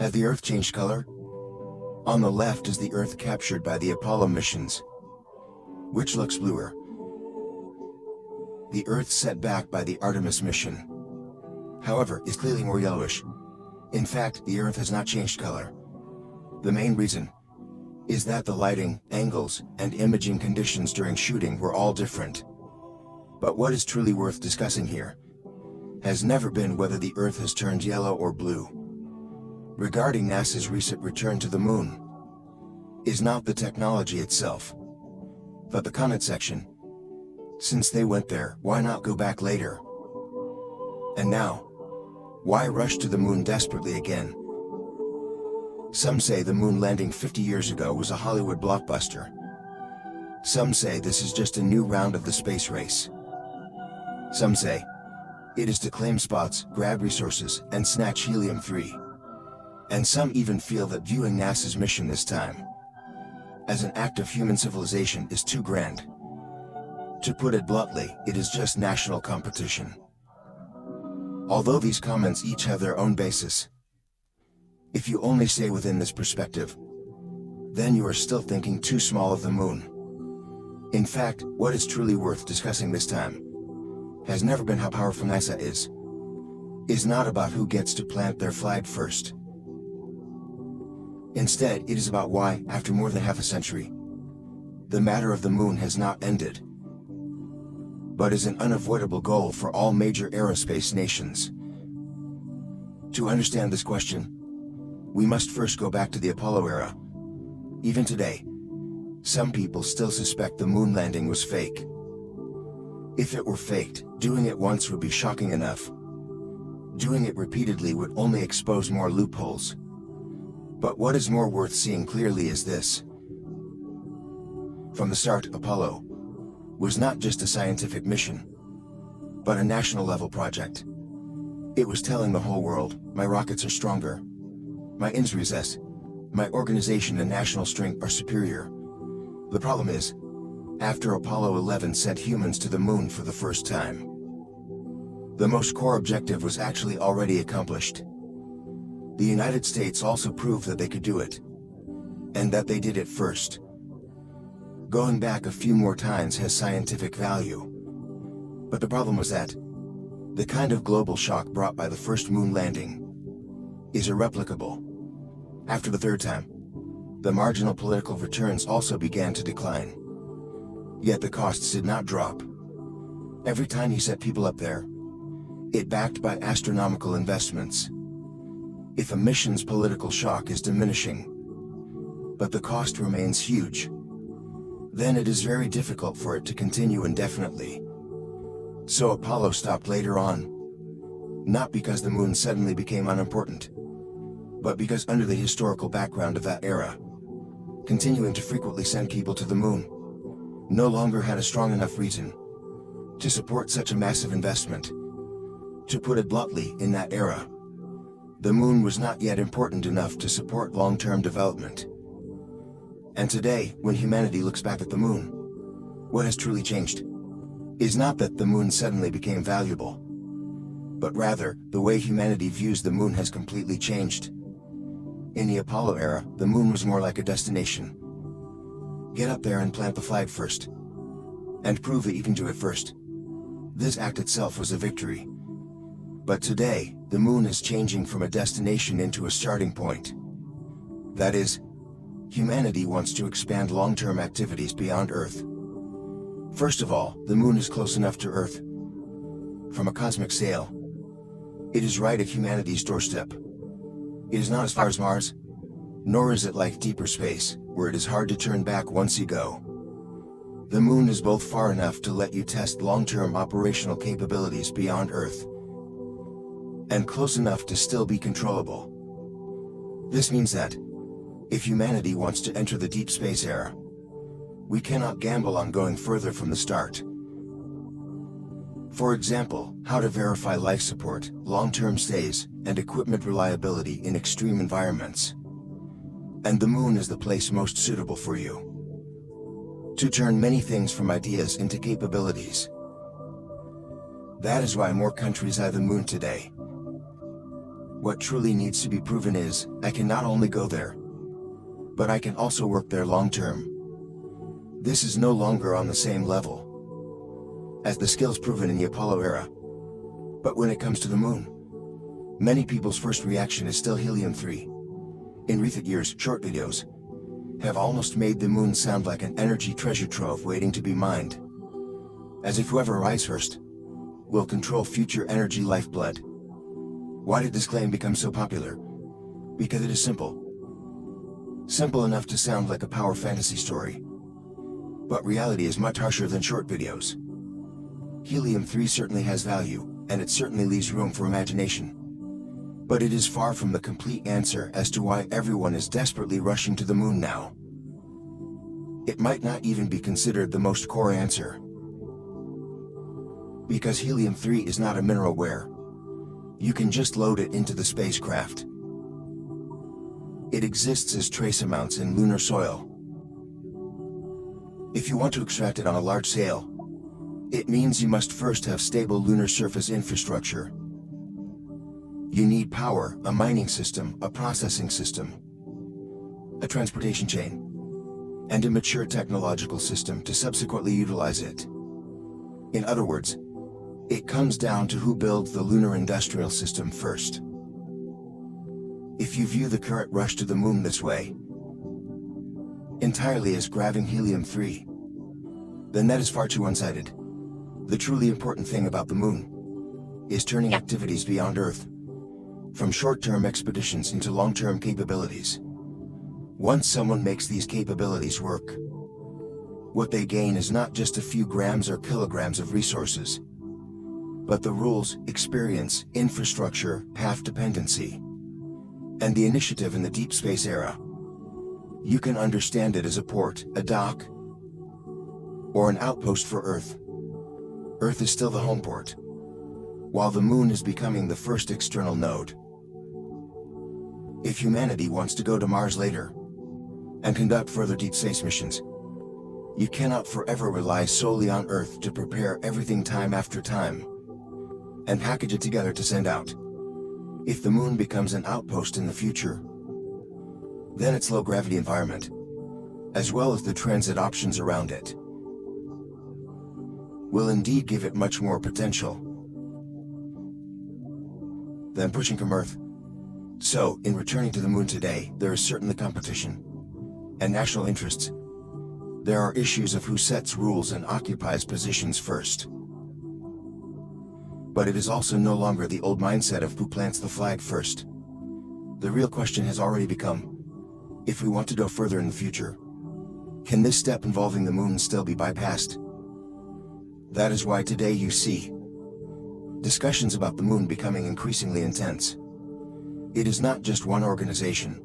Has the Earth changed color? On the left is the Earth captured by the Apollo missions, which looks bluer. The Earth set back by the Artemis mission, however, is clearly more yellowish. In fact, the Earth has not changed color. The main reason is that the lighting, angles, and imaging conditions during shooting were all different. But what is truly worth discussing here has never been whether the Earth has turned yellow or blue. Regarding NASA's recent return to the Moon, is not the technology itself, but the comment section. Since they went there, why not go back later? And now, why rush to the Moon desperately again? Some say the Moon landing 50 years ago was a Hollywood blockbuster. Some say this is just a new round of the space race. Some say it is to claim spots, grab resources, and snatch helium-3. And some even feel that viewing NASA's mission this time as an act of human civilization is too grand. To put it bluntly, it is just national competition. Although these comments each have their own basis, if you only stay within this perspective, then you are still thinking too small of the Moon. In fact, what is truly worth discussing this time has never been how powerful NASA is not about who gets to plant their flag first. Instead, it is about why, after more than half a century, the matter of the Moon has not ended, but is an unavoidable goal for all major aerospace nations. To understand this question, we must first go back to the Apollo era. Even today, some people still suspect the Moon landing was fake. If it were faked, doing it once would be shocking enough. Doing it repeatedly would only expose more loopholes. But what is more worth seeing clearly is this. From the start, Apollo was not just a scientific mission, but a national-level project. It was telling the whole world, my rockets are stronger, my resist, my organization and national strength are superior. The problem is, after Apollo 11 sent humans to the Moon for the first time, the most core objective was actually already accomplished. The United States also proved that they could do it, and that they did it first. Going back a few more times has scientific value. But the problem was that the kind of global shock brought by the first Moon landing is irreplicable. After the third time, the marginal political returns also began to decline. Yet the costs did not drop. Every time you set people up there, it backed by astronomical investments. If a mission's political shock is diminishing, but the cost remains huge, then it is very difficult for it to continue indefinitely. So Apollo stopped later on, not because the Moon suddenly became unimportant, but because under the historical background of that era, continuing to frequently send people to the Moon no longer had a strong enough reason to support such a massive investment. To put it bluntly, in that era, the Moon was not yet important enough to support long-term development. And today, when humanity looks back at the Moon, what has truly changed is not that the Moon suddenly became valuable, but rather, the way humanity views the Moon has completely changed. In the Apollo era, the Moon was more like a destination. Get up there and plant the flag first, and prove that you can do it first. This act itself was a victory. But today, the Moon is changing from a destination into a starting point. That is, humanity wants to expand long-term activities beyond Earth. First of all, the Moon is close enough to Earth. From a cosmic scale, it is right at humanity's doorstep. It is not as far as Mars, nor is it like deeper space, where it is hard to turn back once you go. The Moon is both far enough to let you test long-term operational capabilities beyond Earth, and close enough to still be controllable. This means that, if humanity wants to enter the deep space era, we cannot gamble on going further from the start. For example, how to verify life support, long-term stays, and equipment reliability in extreme environments. And the Moon is the place most suitable for you to turn many things from ideas into capabilities. That is why more countries eye the Moon today. What truly needs to be proven is, I can not only go there, but I can also work there long term. This is no longer on the same level as the skills proven in the Apollo era. But when it comes to the moon, many people's first reaction is still helium-3. In recent years, short videos have almost made the moon sound like an energy treasure trove waiting to be mined. As if whoever arrives first will control future energy lifeblood. Why did this claim become so popular? Because it is simple. Simple enough to sound like a power fantasy story. But reality is much harsher than short videos. Helium-3 certainly has value, and it certainly leaves room for imagination. But it is far from the complete answer as to why everyone is desperately rushing to the moon now. It might not even be considered the most core answer. Because helium-3 is not a mineral where you can just load it into the spacecraft. It exists as trace amounts in lunar soil. If you want to extract it on a large scale, it means you must first have stable lunar surface infrastructure. You need power, a mining system, a processing system, a transportation chain, and a mature technological system to subsequently utilize it. In other words, it comes down to who builds the lunar industrial system first. If you view the current rush to the moon this way, entirely as grabbing helium-3, then that is far too one-sided. The truly important thing about the moon is turning activities beyond Earth from short-term expeditions into long-term capabilities. Once someone makes these capabilities work, what they gain is not just a few grams or kilograms of resources, but the rules, experience, infrastructure, path dependency, and the initiative in the deep space era. You can understand it as a port, a dock, or an outpost for Earth. Earth is still the home port, while the moon is becoming the first external node. If humanity wants to go to Mars later and conduct further deep space missions, you cannot forever rely solely on Earth to prepare everything time after time and package it together to send out. If the moon becomes an outpost in the future, then its low-gravity environment, as well as the transit options around it, will indeed give it much more potential than pushing from Earth. So, in returning to the moon today, there is certainly competition and national interests. There are issues of who sets rules and occupies positions first. But it is also no longer the old mindset of who plants the flag first. The real question has already become, if we want to go further in the future, can this step involving the moon still be bypassed? That is why today you see discussions about the moon becoming increasingly intense. It is not just one organization,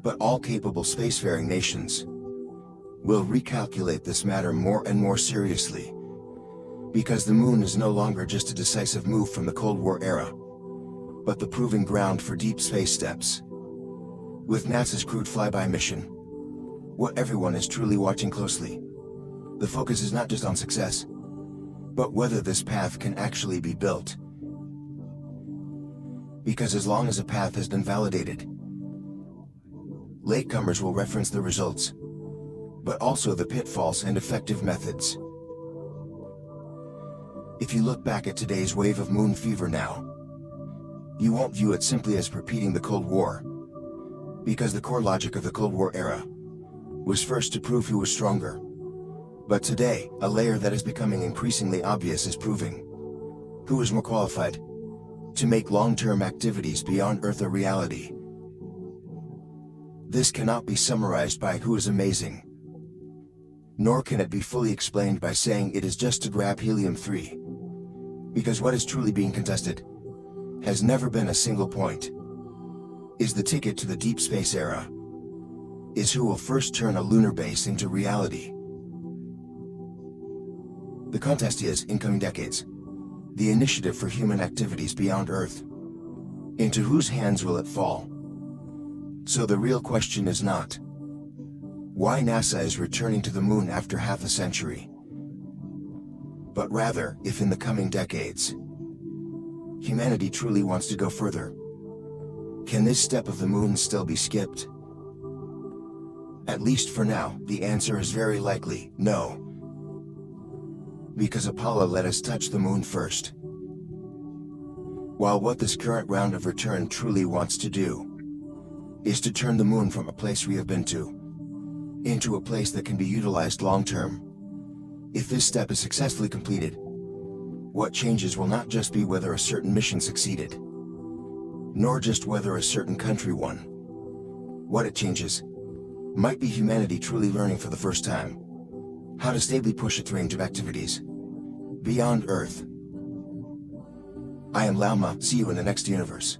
but all capable spacefaring nations will recalculate this matter more and more seriously, because the moon is no longer just a decisive move from the Cold War era, but the proving ground for deep space steps. With NASA's crewed flyby mission, what everyone is truly watching closely, the focus is not just on success, but whether this path can actually be built. Because as long as a path has been validated, latecomers will reference the results, but also the pitfalls and effective methods. If you look back at today's wave of moon fever now, you won't view it simply as repeating the Cold War, because the core logic of the Cold War era was first to prove who was stronger. But today, a layer that is becoming increasingly obvious is proving who is more qualified to make long-term activities beyond Earth a reality. This cannot be summarized by who is amazing, nor can it be fully explained by saying it is just to grab helium-3. Because what is truly being contested has never been a single point. Is the ticket to the deep space era. Is who will first turn a lunar base into reality. The contest is, in coming decades, the initiative for human activities beyond Earth. Into whose hands will it fall? So the real question is not why NASA is returning to the moon after half a century, but rather, if in the coming decades, humanity truly wants to go further, Can this step of the moon still be skipped? At least for now, the answer is very likely no. Because Apollo let us touch the moon first. While what this current round of return truly wants to do is to turn the moon from a place we have been to into a place that can be utilized long-term. If this step is successfully completed, what changes will not just be whether a certain mission succeeded, nor just whether a certain country won. What it changes might be humanity truly learning for the first time how to stably push its range of activities beyond Earth. I am Lauma, see you in the next universe.